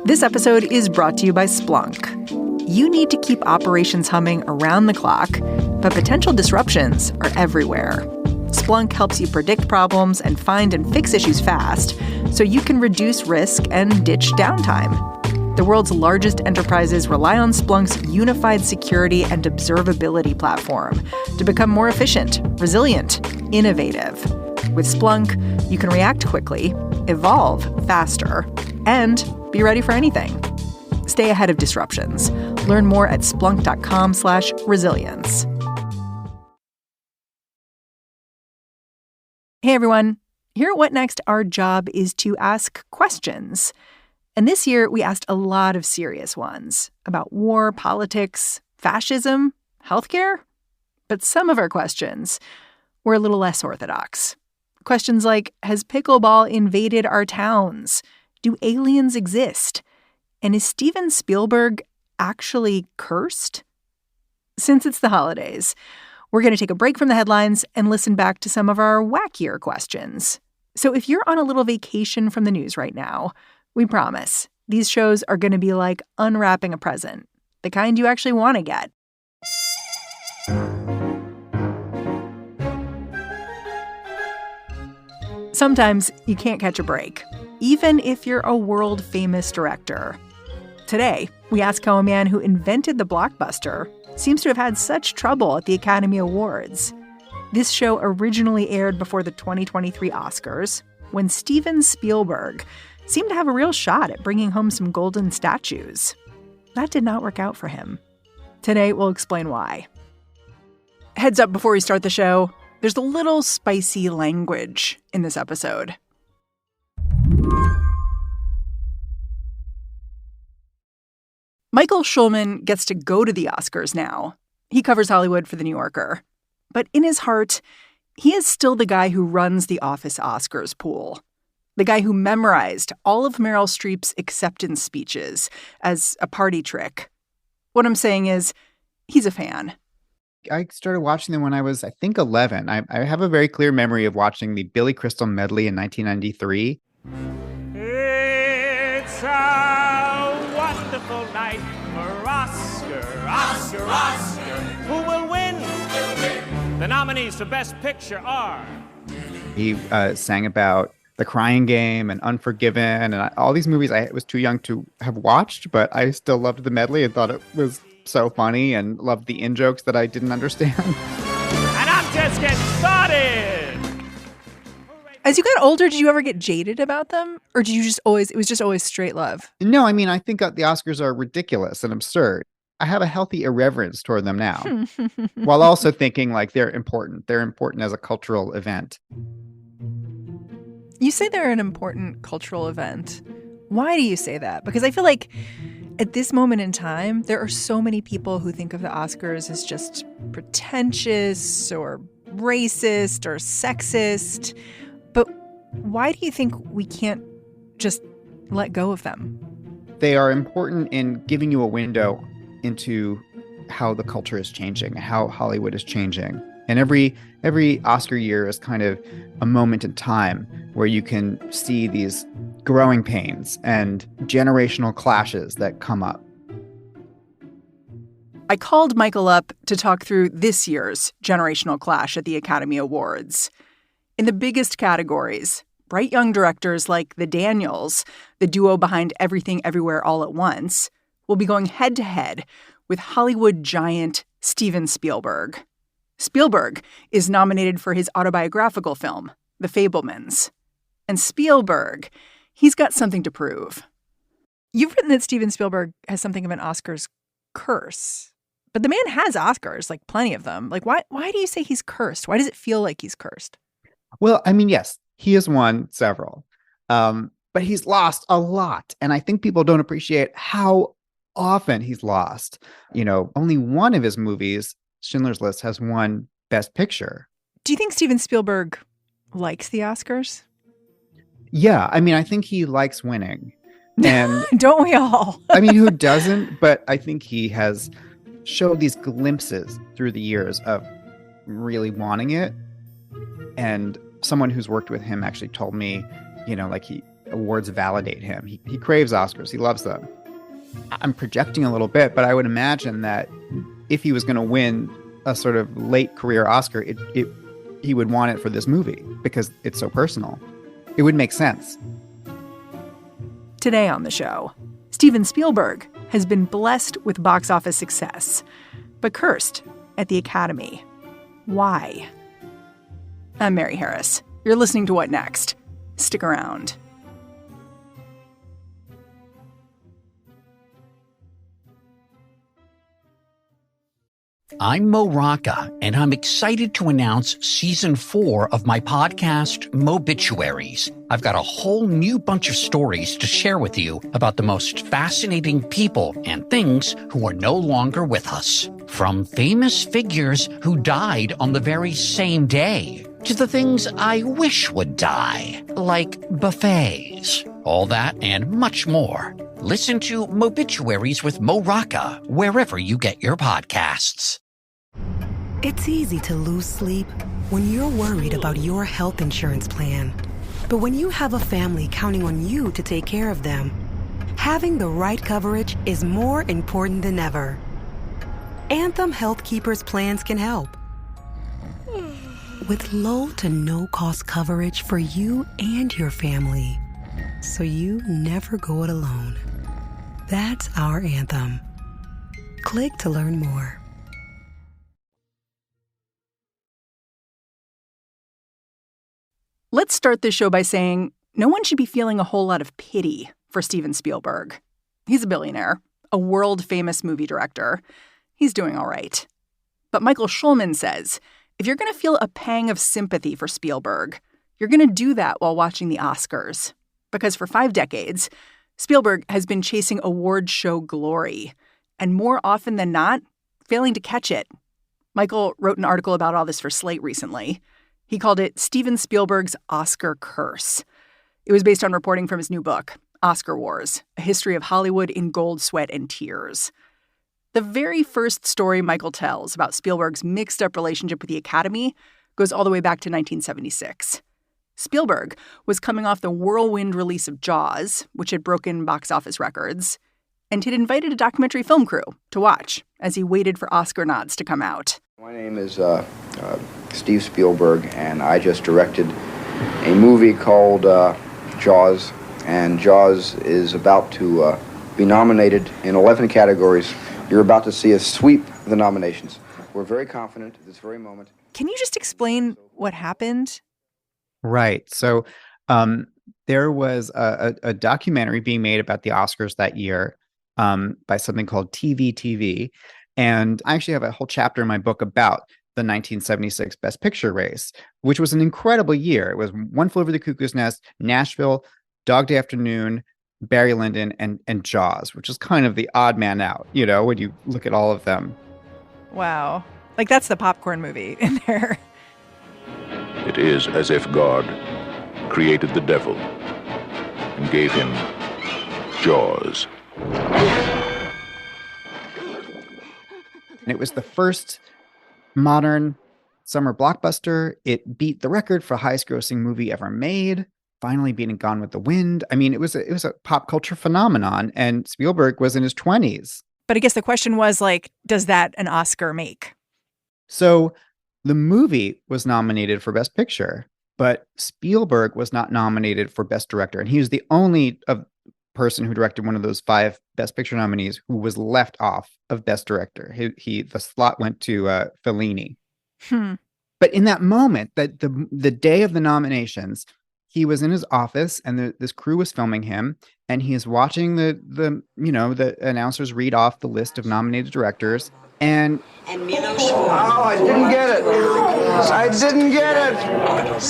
This episode is brought to you by Splunk. You need to keep operations humming around the clock, but potential disruptions are everywhere. Splunk helps you predict problems and find and fix issues fast, so you can reduce risk and ditch downtime. The world's largest enterprises rely on Splunk's unified security and observability platform to become more efficient, resilient, innovative. With Splunk, you can react quickly, evolve faster, and be ready for anything. Stay ahead of disruptions. Learn more at splunk.com/resilience. Hey everyone. Here at What Next, our job is to ask questions. And this year, we asked a lot of serious ones about war, politics, fascism, healthcare. But some of our questions were a little less orthodox. Questions like, has pickleball invaded our towns? Do aliens exist? And is Steven Spielberg actually cursed? Since it's the holidays, we're going to take a break from the headlines and listen back to some of our wackier questions. So if you're on a little vacation from the news right now, we promise these shows are going to be like unwrapping a present, the kind you actually want to get. Sometimes you can't catch a break, even if you're a world-famous director. Today, we ask how a man who invented the blockbuster seems to have had such trouble at the Academy Awards. This show originally aired before the 2023 Oscars, when Steven Spielberg seemed to have a real shot at bringing home some golden statues. That did not work out for him. Today, we'll explain why. Heads up before we start the show, there's a little spicy language in this episode. Michael Schulman gets to go to the Oscars now. He covers Hollywood for The New Yorker. But in his heart, he is still the guy who runs the Office Oscars pool. The guy who memorized all of Meryl Streep's acceptance speeches as a party trick. What I'm saying is, he's a fan. I started watching them when I was, I think, 11. I have a very clear memory of watching the Billy Crystal medley in 1993. It's a wonderful night for Oscar, Oscar, Oscar. Who will win? The nominees for Best Picture are... He sang about The Crying Game and Unforgiven and all these movies I was too young to have watched, but I still loved the medley and thought it was so funny and loved the in-jokes that I didn't understand. And I'm just getting started! As you got older, did you ever get jaded about them? Or did you just always, it was just always straight love? No, I mean, I think the Oscars are ridiculous and absurd. I have a healthy irreverence toward them now, while also thinking like they're important. They're important as a cultural event. You say they're an important cultural event. Why do you say that? Because I feel like at this moment in time, there are so many people who think of the Oscars as just pretentious or racist or sexist. But why do you think we can't just let go of them? They are important in giving you a window into how the culture is changing, how Hollywood is changing. And every Oscar year is kind of a moment in time where you can see these growing pains and generational clashes that come up. I called Michael up to talk through this year's generational clash at the Academy Awards. In the biggest categories, bright young directors like the Daniels, the duo behind Everything Everywhere All at Once, will be going head-to-head with Hollywood giant Steven Spielberg. Spielberg is nominated for his autobiographical film, The Fabelmans. And Spielberg, he's got something to prove. You've written that Steven Spielberg has something of an Oscars curse. But the man has Oscars, like plenty of them. Like, why do you say he's cursed? Why does it feel like he's cursed? Well, I mean, yes, he has won several, but he's lost a lot. And I think people don't appreciate how often he's lost. You know, only one of his movies, Schindler's List, has won Best Picture. Do you think Steven Spielberg likes the Oscars? Yeah, I mean, I think he likes winning. And don't we all? I mean, who doesn't? But I think he has showed these glimpses through the years of really wanting it. And someone who's worked with him actually told me, you know, like awards validate him. He craves Oscars. He loves them. I'm projecting a little bit, but I would imagine that if he was going to win a sort of late career Oscar, he would want it for this movie because it's so personal. It would make sense. Today on the show, Steven Spielberg has been blessed with box office success, but cursed at the Academy. Why? I'm Mary Harris. You're listening to What Next? Stick around. I'm Mo Rocca, and I'm excited to announce Season 4 of my podcast, Mobituaries. I've got a whole new bunch of stories to share with you about the most fascinating people and things who are no longer with us. From famous figures who died on the very same day, to the things I wish would die, like buffets. All that and much more. Listen to Mobituaries with Mo Rocca wherever you get your podcasts. It's easy to lose sleep when you're worried about your health insurance plan. But when you have a family counting on you to take care of them, having the right coverage is more important than ever. Anthem Health Keepers plans can help. With low to no cost coverage for you and your family. So you never go it alone. That's our Anthem. Click to learn more. Let's start this show by saying no one should be feeling a whole lot of pity for Steven Spielberg. He's a billionaire, a world-famous movie director. He's doing all right. But Michael Schulman says if you're going to feel a pang of sympathy for Spielberg, you're going to do that while watching the Oscars. Because for 5 decades, Spielberg has been chasing award show glory, and more often than not, failing to catch it. Michael wrote an article about all this for Slate recently. He called it Steven Spielberg's Oscar Curse. It was based on reporting from his new book, Oscar Wars, A History of Hollywood in Gold, Sweat, and Tears. The very first story Michael tells about Spielberg's mixed-up relationship with the Academy goes all the way back to 1976. Spielberg was coming off the whirlwind release of Jaws, which had broken box office records, and he'd invited a documentary film crew to watch as he waited for Oscar nods to come out. My name is Steve Spielberg, and I just directed a movie called Jaws, and Jaws is about to be nominated in 11 categories. You're about to see us sweep the nominations. We're very confident at this very moment. Can you just explain what happened? Right. So there was a documentary being made about the Oscars that year by something called TV. And I actually have a whole chapter in my book about the 1976 Best Picture race, which was an incredible year. It was One Flew Over the Cuckoo's Nest, Nashville, Dog Day Afternoon, Barry Lyndon, and Jaws, which is kind of the odd man out, you know, when you look at all of them. Wow. Like, that's the popcorn movie in there. It is as if God created the devil and gave him jaws. And it was the first modern summer blockbuster. It beat the record for highest grossing movie ever made, finally beating Gone with the Wind. I mean, it was a pop culture phenomenon, and Spielberg was in his 20s. But I guess the question was, like, does that an Oscar make? So the movie was nominated for Best Picture, but Spielberg was not nominated for Best Director. And he was the only person who directed one of those 5 Best Picture nominees who was left off of Best Director. The slot went to Fellini. But in that moment, that the day of the nominations, he was in his office and this crew was filming him, and he is watching the announcers read off the list of nominated directors. And Oh, I didn't get it.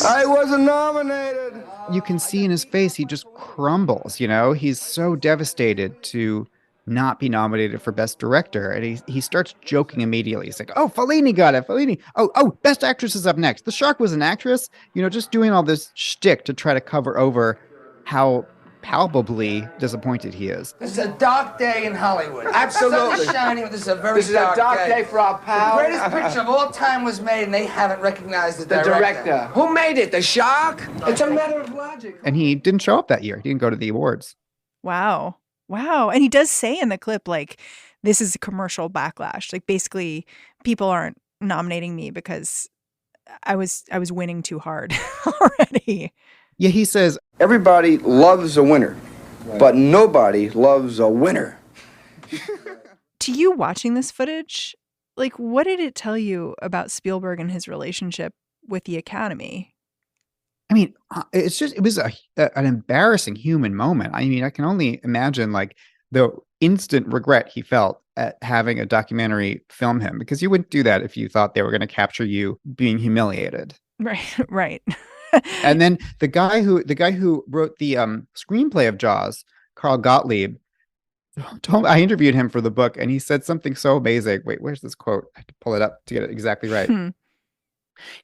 I wasn't nominated. You can see in his face, he just crumbles, you know? He's so devastated to not be nominated for Best Director. And he starts joking immediately. He's like, oh, Fellini got it. Fellini. Oh, Best Actress is up next. The Shark was an actress. You know, just doing all this shtick to try to cover over how palpably disappointed he is. This is a dark day in Hollywood. Absolutely. Sun is shining, but this is a very dark day for our pal. The greatest picture of all time was made, and they haven't recognized the director. Who made it? The shark? It's a matter of logic. And he didn't show up that year. He didn't go to the awards. Wow. And he does say in the clip, like, this is a commercial backlash. Like, basically, people aren't nominating me because I was winning too hard already. Yeah, he says, Everybody loves a winner, but nobody loves a winner. To you watching this footage, like, what did it tell you about Spielberg and his relationship with the Academy? I mean, it was an embarrassing human moment. I mean, I can only imagine like the instant regret he felt at having a documentary film him, because you wouldn't do that if you thought they were going to capture you being humiliated. Right. And then the guy who wrote the screenplay of Jaws, Carl Gottlieb, I interviewed him for the book, and he said something so amazing. Wait, where's this quote? I have to pull it up to get it exactly right.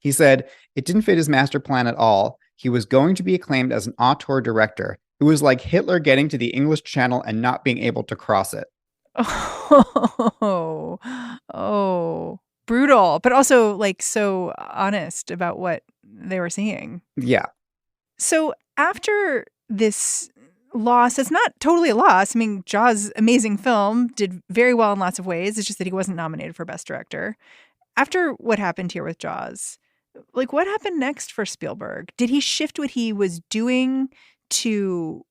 He said, "It didn't fit his master plan at all. He was going to be acclaimed as an auteur director. It was like Hitler getting to the English Channel and not being able to cross it." Oh, brutal, but also like so honest about what they were seeing. Yeah. So after this loss, it's not totally a loss. I mean, Jaws, amazing film, did very well in lots of ways. It's just that he wasn't nominated for Best Director. After what happened here with Jaws, like, what happened next for Spielberg? Did he shift what he was doing to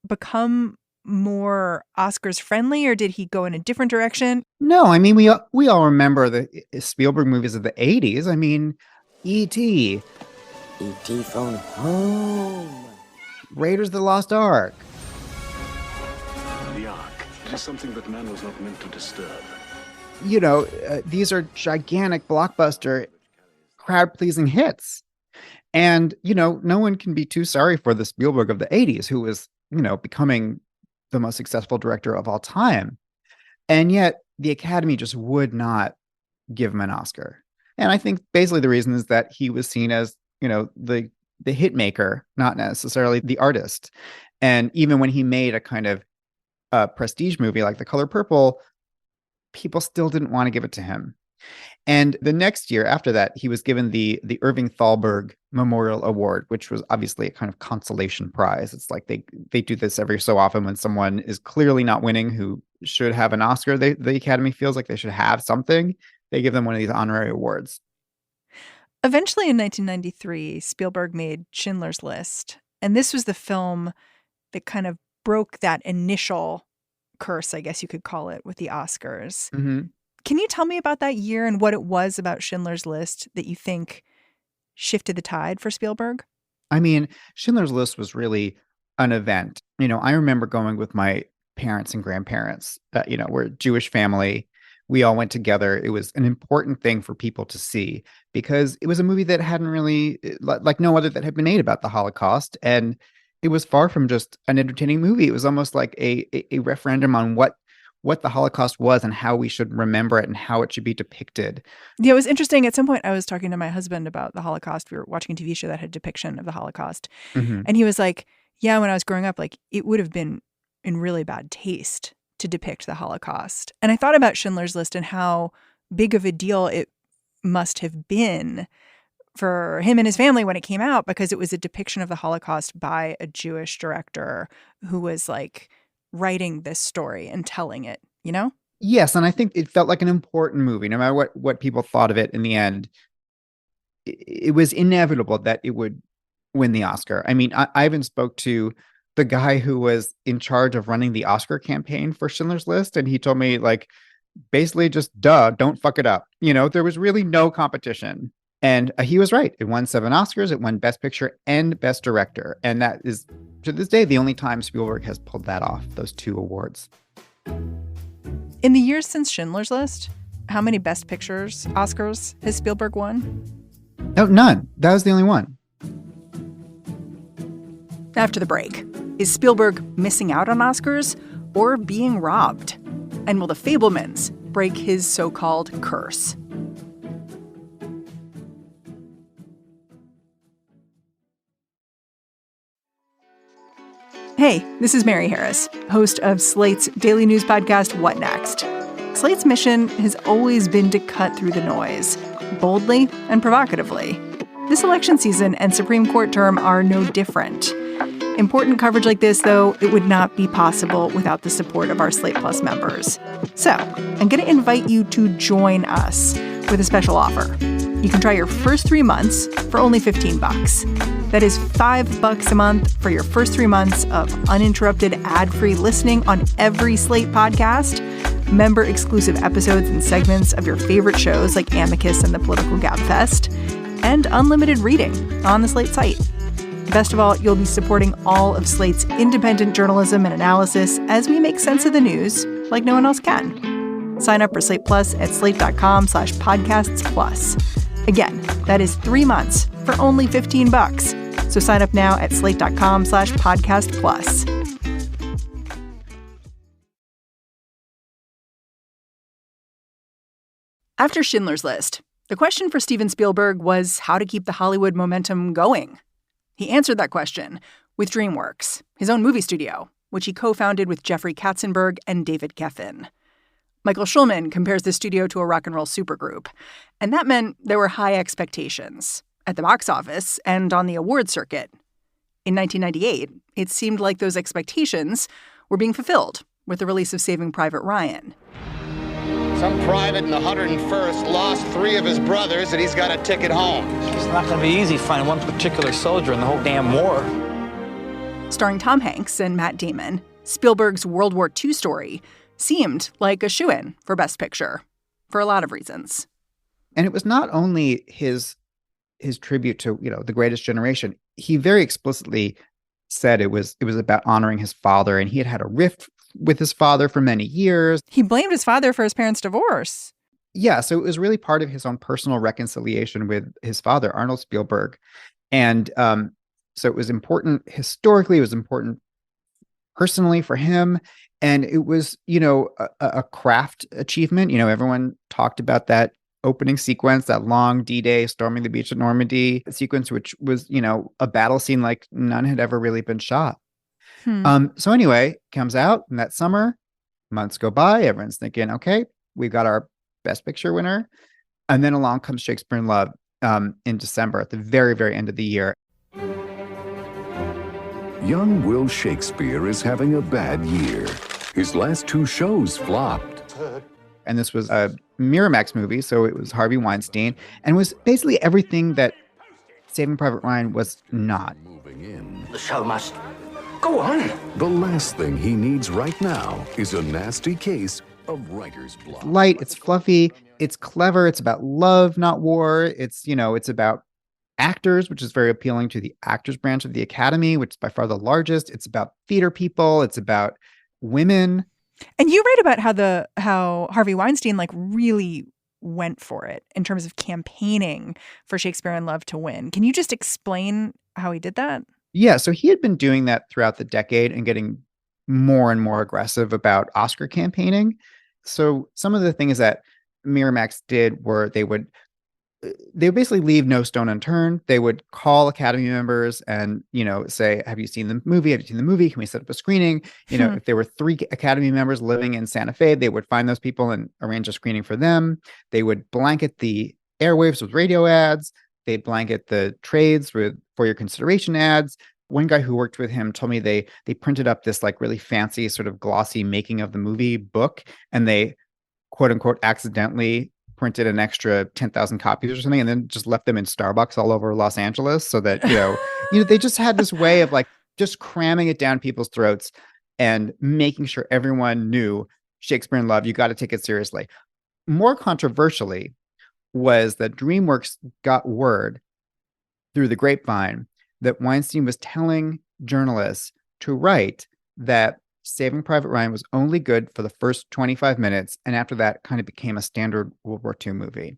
become more Oscars friendly, or did he go in a different direction? No, I mean, we all remember the Spielberg movies of the 80s. I mean, E.T. E.T. phone home. Raiders of the Lost Ark. The Ark. It is something that man was not meant to disturb. You know, these are gigantic blockbuster, crowd-pleasing hits. And, you know, no one can be too sorry for the Spielberg of the 80s, who was, you know, becoming the most successful director of all time. And yet the Academy just would not give him an Oscar. And I think basically the reason is that he was seen as, you know, the hit maker, not necessarily the artist. And even when he made a kind of prestige movie like The Color Purple, people still didn't want to give it to him. And the next year after that, he was given the Irving Thalberg Memorial Award, which was obviously a kind of consolation prize. It's like they do this every so often when someone is clearly not winning who should have an Oscar. The Academy feels like they should have something. They give them one of these honorary awards. Eventually in 1993, Spielberg made Schindler's List. And this was the film that kind of broke that initial curse, I guess you could call it, with the Oscars. Mm-hmm. Can you tell me about that year and what it was about Schindler's List that you think shifted the tide for Spielberg? I mean, Schindler's List was really an event. You know, I remember going with my parents and grandparents. You know, we're a Jewish family. We all went together. It was an important thing for people to see because it was a movie that hadn't really, like no other that had been made about the Holocaust. And it was far from just an entertaining movie. It was almost like a referendum on what the Holocaust was and how we should remember it and how it should be depicted. Yeah, it was interesting. At some point, I was talking to my husband about the Holocaust. We were watching a TV show that had depiction of the Holocaust. Mm-hmm. And he was like, yeah, when I was growing up, like it would have been in really bad taste to depict the Holocaust. And I thought about Schindler's List and how big of a deal it must have been for him and his family when it came out, because it was a depiction of the Holocaust by a Jewish director who was like writing this story and telling it, you know? Yes, and I think it felt like an important movie, no matter what people thought of it in the end. It was inevitable that it would win the Oscar. I mean, I even spoke to the guy who was in charge of running the Oscar campaign for Schindler's List, and he told me, like, basically just, don't fuck it up. You know, there was really no competition. And he was right. It won 7 Oscars. It won Best Picture and Best Director. And that is, to this day, the only time Spielberg has pulled that off, those 2 awards. In the years since Schindler's List, how many Best Pictures Oscars has Spielberg won? No, none. That was the only one. After the break, is Spielberg missing out on Oscars or being robbed? And will the Fabelmans break his so-called curse? Hey, this is Mary Harris, host of Slate's daily news podcast, What Next? Slate's mission has always been to cut through the noise, boldly and provocatively. This election season and Supreme Court term are no different. Important coverage like this, though, it would not be possible without the support of our Slate Plus members. So, I'm going to invite you to join us with a special offer. You can try your first 3 months for only $15. That is $5 a month for your first 3 months of uninterrupted ad-free listening on every Slate podcast, member-exclusive episodes and segments of your favorite shows like Amicus and the Political Gabfest, and unlimited reading on the Slate site. Best of all, you'll be supporting all of Slate's independent journalism and analysis as we make sense of the news like no one else can. Sign up for Slate Plus at slate.com/podcasts plus. Again, that is 3 months for only $15. So sign up now at slate.com/podcast plus. After Schindler's List, the question for Steven Spielberg was how to keep the Hollywood momentum going. He answered that question with DreamWorks, his own movie studio, which he co-founded with Jeffrey Katzenberg and David Geffen. Michael Schulman compares the studio to a rock and roll supergroup, and that meant there were high expectations at the box office and on the award circuit. In 1998, it seemed like those expectations were being fulfilled with the release of Saving Private Ryan. Some private in the 101st lost 3 of his brothers and he's got a ticket home. It's not going to be easy finding one particular soldier in the whole damn war. Starring Tom Hanks and Matt Damon, Spielberg's World War II story seemed like a shoo-in for Best Picture for a lot of reasons. And it was not only his tribute to, the greatest generation. He very explicitly said it was about honoring his father, and he had a rift with his father for many years. He blamed his father for his parents' divorce. Yeah, so it was really part of his own personal reconciliation with his father, Arnold Spielberg. And so it was important historically, it was important personally for him. And it was, a craft achievement. Everyone talked about that opening sequence, that long D-Day storming the beach at Normandy sequence, which was, a battle scene like none had ever really been shot. So anyway, comes out in that summer, months go by, everyone's thinking, okay, we got our Best Picture winner. And then along comes Shakespeare in Love in December at the very, very end of the year. Young Will Shakespeare is having a bad year. His last 2 shows flopped. And this was a Miramax movie, so it was Harvey Weinstein, and was basically everything that Saving Private Ryan was not. The show must go on. The last thing he needs right now is a nasty case of writer's block. It's light, it's fluffy, it's clever, it's about love, not war. It's about actors, which is very appealing to the actors branch of the Academy, which is by far the largest. It's about theater people. It's about women. And you write about how Harvey Weinstein really went for it in terms of campaigning for Shakespeare in Love to win. Can you just explain how he did that? Yeah, so he had been doing that throughout the decade and getting more and more aggressive about Oscar campaigning. So some of the things that Miramax did were they would basically leave no stone unturned. They would call Academy members and, say, have you seen the movie? Have you seen the movie? Can we set up a screening? If there were 3 Academy members living in Santa Fe, they would find those people and arrange a screening for them. They would blanket the airwaves with radio ads. They'd blanket the trades with for your consideration ads. One guy who worked with him told me they printed up this really fancy sort of glossy making of the movie book, and they quote unquote accidentally printed an extra 10,000 copies or something, and then just left them in Starbucks all over Los Angeles, so that they just had this way of just cramming it down people's throats and making sure everyone knew Shakespeare in Love. You got to take it seriously. More controversially was that DreamWorks got word through the grapevine that Weinstein was telling journalists to write that Saving Private Ryan was only good for the first 25 minutes, and after that kind of became a standard World War II movie.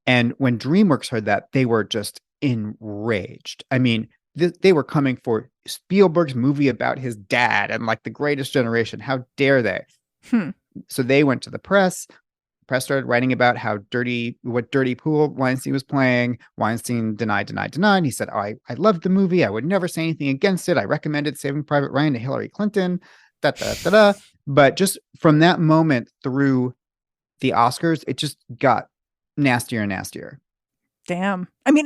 And when DreamWorks heard that, they were just enraged. I mean, they were coming for Spielberg's movie about his dad and the greatest generation. How dare they? So they went to the press. press started writing about what dirty pool Weinstein was playing. Weinstein denied. He said, oh, I loved the movie. I would never say anything against it. I recommended Saving Private Ryan to Hillary Clinton. But just from that moment through the Oscars, it just got nastier and nastier. Damn. I mean,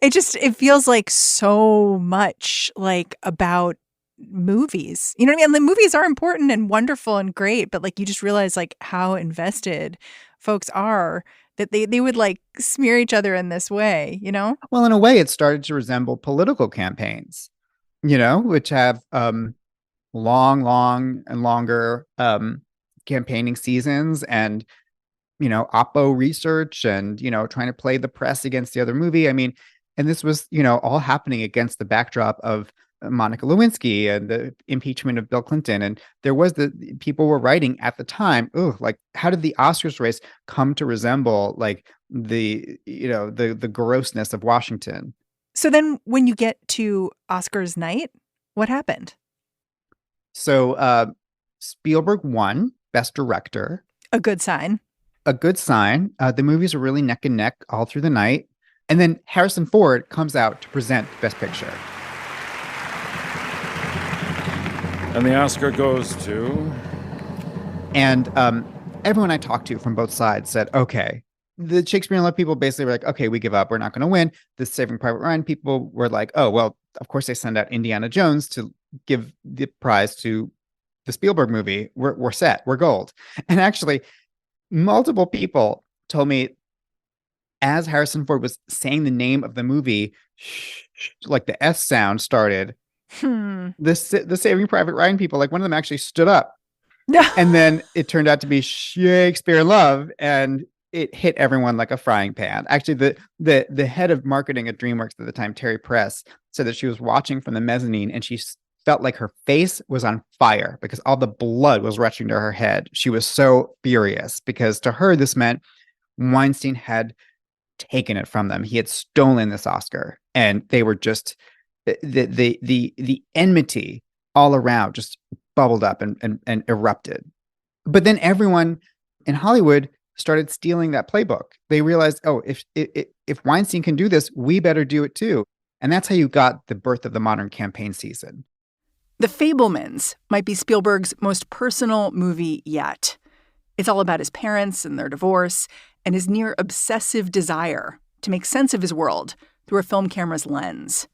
it feels like so much like about movies. You know what I mean? The movies are important and wonderful and great, but like you just realize like how invested folks are that they would like smear each other in this way, you know? Well, in a way, it started to resemble political campaigns, which have long and longer campaigning seasons and oppo research and trying to play the press against the other movie. I mean, and this was all happening against the backdrop of Monica Lewinsky and the impeachment of Bill Clinton. And there was people were writing at the time, like how did the Oscars race come to resemble like the grossness of Washington? So then when you get to Oscars night, what happened? So Spielberg won Best Director. A good sign. The movies are really neck and neck all through the night. And then Harrison Ford comes out to present Best Picture. And the Oscar goes to... And everyone I talked to from both sides said, okay, the Shakespeare in Love people basically were like, okay, we give up. We're not going to win. The Saving Private Ryan people were like, oh, well, of course they send out Indiana Jones to give the prize to the Spielberg movie. We're set. We're gold. And actually, multiple people told me as Harrison Ford was saying the name of the movie, like the S sound started. The Saving Private Ryan people, like one of them actually stood up. And then it turned out to be Shakespeare in Love, and it hit everyone like a frying pan. Actually, the head of marketing at DreamWorks at the time, Terry Press, said that she was watching from the mezzanine and she felt like her face was on fire because all the blood was rushing to her head. She was so furious because to her, this meant Weinstein had taken it from them. He had stolen this Oscar, and they were just the enmity all around just bubbled up and erupted. But then everyone in Hollywood started stealing that playbook. They realized, oh, if Weinstein can do this, we better do it too. And that's how you got the birth of the modern campaign season. The Fabelmans might be Spielberg's most personal movie yet. It's all about his parents and their divorce and his near obsessive desire to make sense of his world through a film camera's lens.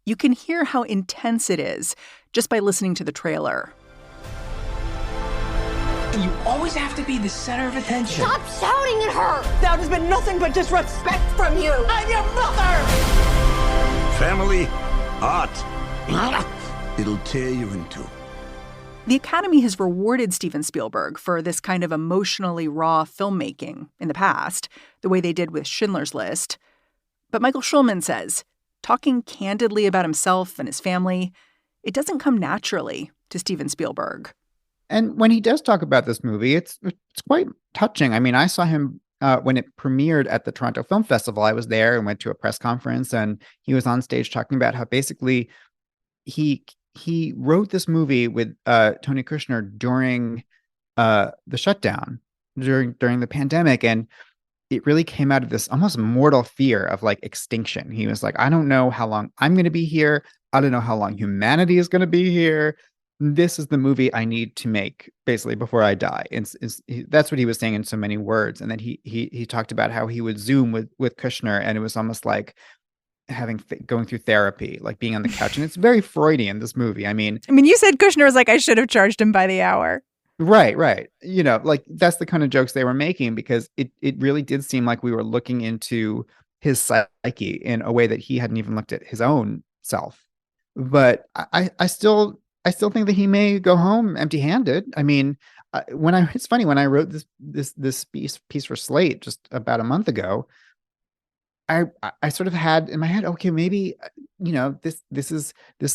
You can hear how intense it is just by listening to the trailer. You always have to be the center of attention. Stop shouting at her! That has been nothing but disrespect from you. I'm your mother! Family, art. It'll tear you in two. The Academy has rewarded Steven Spielberg for this kind of emotionally raw filmmaking in the past, the way they did with Schindler's List. But Michael Schulman says, talking candidly about himself and his family, it doesn't come naturally to Steven Spielberg. And when he does talk about this movie, it's quite touching. I mean, I saw him when it premiered at the Toronto Film Festival. I was there and went to a press conference, and he was on stage talking about how basically he wrote this movie with Tony Kushner during the shutdown, during the pandemic, and it really came out of this almost mortal fear of like extinction. He was like, I don't know how long I'm going to be here. I don't know how long humanity is going to be here. This is the movie I need to make basically before I die. And that's what he was saying in so many words. And then he talked about how he would Zoom with Kushner, and it was almost like going through therapy, like being on the couch. And it's very Freudian, this movie. I mean, you said Kushner was like, I should have charged him by the hour. Right. Like that's the kind of jokes they were making, because it really did seem like we were looking into his psyche in a way that he hadn't even looked at his own self. But I still think that he may go home empty-handed. I mean, it's funny, when I wrote this piece for Slate just about a month ago, I sort of had in my head, okay, maybe this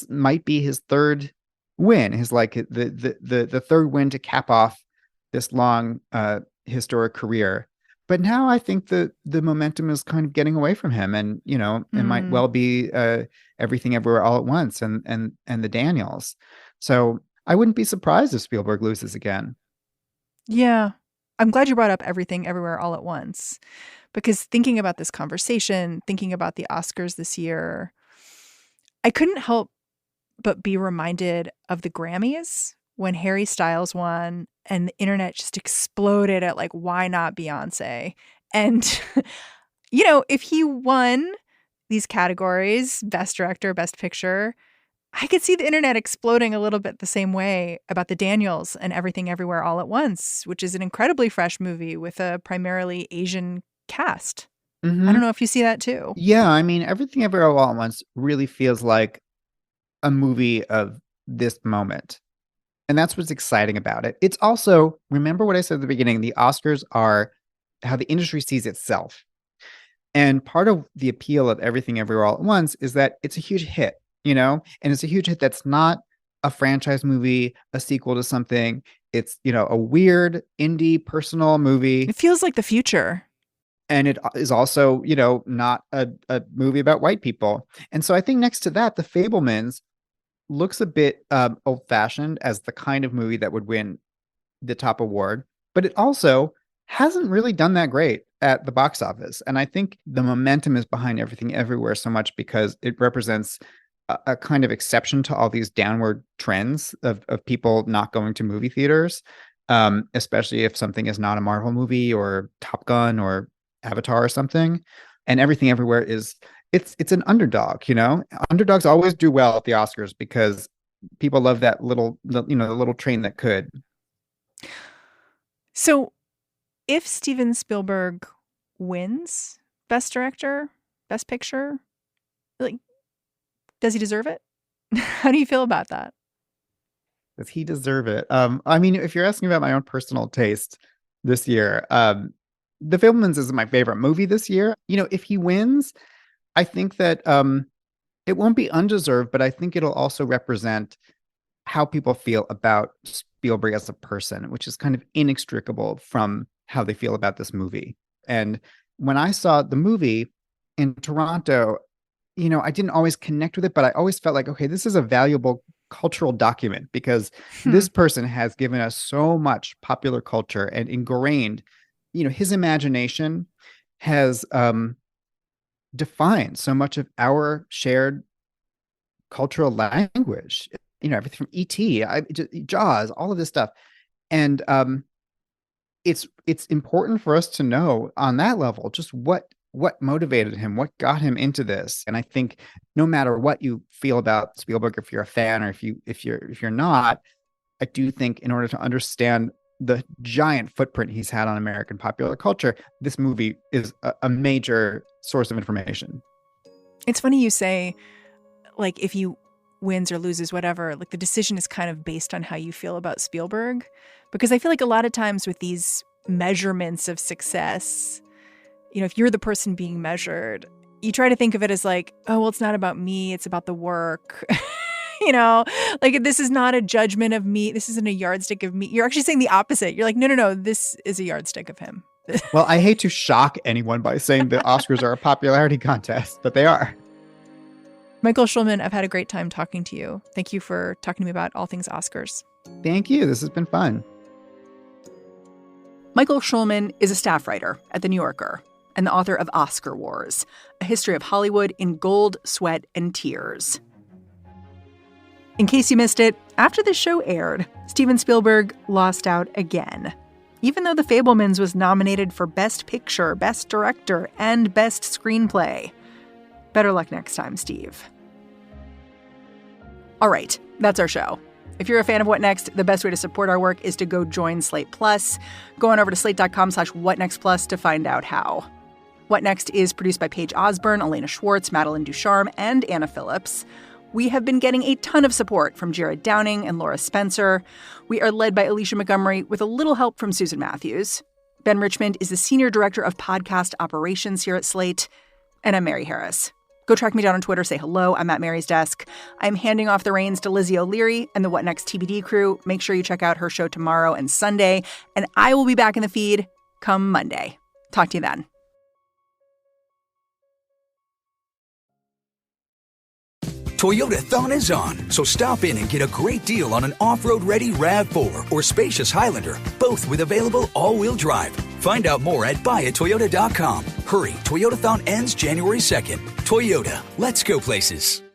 might be his third win, his like the third win to cap off this long historic career. But now I think the momentum is kind of getting away from him, and it might well be Everything Everywhere All at Once and the Daniels. So I wouldn't be surprised if Spielberg loses again. Yeah. I'm glad you brought up Everything Everywhere All at Once, because thinking about this conversation, thinking about the Oscars this year, I couldn't help but be reminded of the Grammys when Harry Styles won and the internet just exploded at like, why not Beyonce? And, you know, if he won these categories, Best Director, Best Picture, I could see the internet exploding a little bit the same way about the Daniels and Everything Everywhere All at Once, which is an incredibly fresh movie with a primarily Asian cast. I don't know if you see that too. Yeah, I mean, Everything Everywhere All at Once really feels like a movie of this moment. And that's what's exciting about it. It's also, remember what I said at the beginning, the Oscars are how the industry sees itself. And part of the appeal of Everything Everywhere All at Once is that it's a huge hit, you know, and it's a huge hit that's not a franchise movie, a sequel to something. It's, you know, a weird indie personal movie. It feels like the future. And it is also, you know, not a movie about white people. And so I think next to that, The Fabelmans looks a bit old-fashioned as the kind of movie that would win the top award. But it also hasn't really done that great at the box office. And I think the momentum is behind Everything Everywhere so much because it represents a kind of exception to all these downward trends of people not going to movie theaters, especially if something is not a Marvel movie or Top Gun or Avatar or something. And Everything Everywhere is it's an underdog, you know. Underdogs always do well at the Oscars because people love that little, you know, the little train that could. So if Steven Spielberg wins Best Director, Best Picture, like, does he deserve it? How do you feel about that? Does he deserve it? I mean, if you're asking about my own personal taste this year, The Fabelmans is my favorite movie this year. You know, if he wins, I think that it won't be undeserved, but I think it'll also represent how people feel about Spielberg as a person, which is kind of inextricable from how they feel about this movie. And when I saw the movie in Toronto, you know, I didn't always connect with it, but I always felt like, okay, this is a valuable cultural document because this person has given us so much popular culture and ingrained, you know, his imagination has defined so much of our shared cultural language, you know, everything from E.T., Jaws, all of this stuff. And it's important for us to know on that level just what motivated him, what got him into this. And I think no matter what you feel about Spielberg, if you're a fan or if you're not, I do think in order to understand the giant footprint he's had on American popular culture, this movie is a major source of information. It's funny you say, like, if he wins or loses, whatever, like the decision is kind of based on how you feel about Spielberg. Because I feel like a lot of times with these measurements of success, you know, if you're the person being measured, you try to think of it as like, oh, well, it's not about me, it's about the work. You know, like, this is not a judgment of me. This isn't a yardstick of me. You're actually saying the opposite. You're like, no, this is a yardstick of him. Well, I hate to shock anyone by saying the Oscars are a popularity contest, but they are. Michael Schulman, I've had a great time talking to you. Thank you for talking to me about all things Oscars. Thank you. This has been fun. Michael Schulman is a staff writer at The New Yorker and the author of Oscar Wars, a history of Hollywood in gold, sweat, and tears. In case you missed it, after this show aired, Steven Spielberg lost out again. Even though The Fabelmans was nominated for Best Picture, Best Director, and Best Screenplay. Better luck next time, Steve. All right, that's our show. If you're a fan of What Next, the best way to support our work is to go join Slate Plus. Go on over to slate.com/whatnextplus to find out how. What Next is produced by Paige Osborne, Elena Schwartz, Madeline Ducharme, and Anna Phillips. We have been getting a ton of support from Jared Downing and Laura Spencer. We are led by Alicia Montgomery with a little help from Susan Matthews. Ben Richmond is the Senior Director of Podcast Operations here at Slate. And I'm Mary Harris. Go track me down on Twitter, say hello. I'm at Mary's desk. I'm handing off the reins to Lizzie O'Leary and the What Next TBD crew. Make sure you check out her show tomorrow and Sunday. And I will be back in the feed come Monday. Talk to you then. Toyotathon is on, so stop in and get a great deal on an off-road ready RAV4 or spacious Highlander, both with available all-wheel drive. Find out more at buyatoyota.com. Hurry, Toyotathon ends January 2nd. Toyota, let's go places.